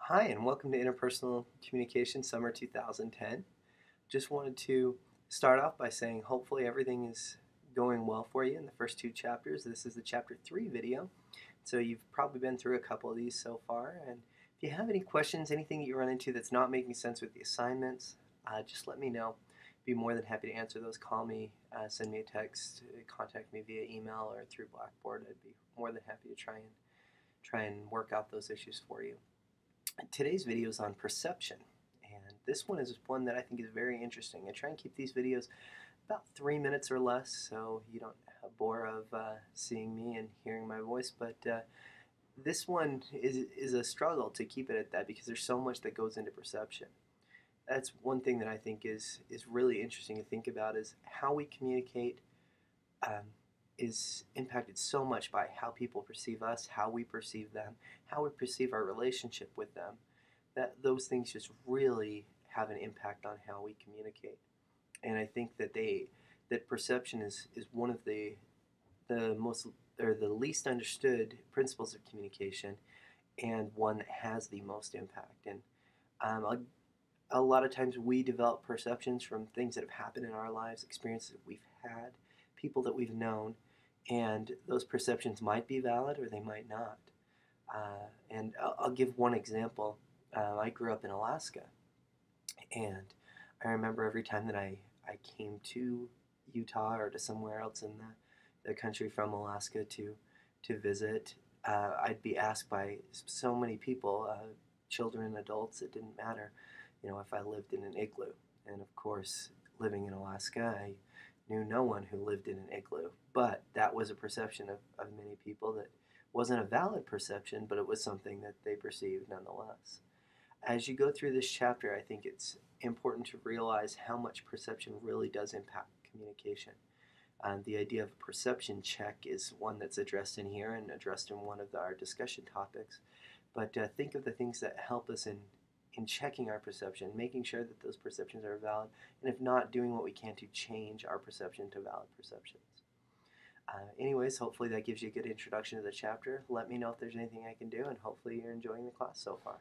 Hi, and welcome to Interpersonal Communication Summer 2010. Just wanted to start off by saying hopefully everything is going well for you in the first two chapters. This is the chapter 3 video, so you've probably been through a couple of these so far. And if you have any questions, anything that you run into that's not making sense with the assignments, just let me know. Be more than happy to answer those. Call me, send me a text, contact me via email or through Blackboard. I'd be more than happy to try and work out those issues for you. Today's video is on perception, and this one is one that I think is very interesting. I try and keep these videos about 3 minutes or less, so you don't bore of seeing me and hearing my voice. But this one is a struggle to keep it at that because there's so much that goes into perception. That's one thing that I think is really interesting to think about is how we communicate um, is impacted so much by how people perceive us, how we perceive them, how we perceive our relationship with them, that those things just really have an impact on how we communicate. And I think that perception is one of the most or the least understood principles of communication, and one that has the most impact. And a lot of times we develop perceptions from things that have happened in our lives, experiences that we've had, people that we've known, and those perceptions might be valid or they might not. And I'll give one example. I grew up in Alaska, and I remember every time that I came to Utah or to somewhere else in the country from Alaska to visit, I'd be asked by so many people, children and adults, it didn't matter, if I lived in an igloo. And of course, living in Alaska, I knew no one who lived in an igloo. But that was a perception of many people that wasn't a valid perception, but it was something that they perceived nonetheless. As you go through this chapter, I think it's important to realize how much perception really does impact communication. The idea of a perception check is one that's addressed in here and addressed in one of our discussion topics. But think of the things that help us in checking our perception, making sure that those perceptions are valid, and if not, doing what we can to change our perception to valid perceptions. Anyways, hopefully that gives you a good introduction to the chapter. Let me know if there's anything I can do, and hopefully you're enjoying the class so far.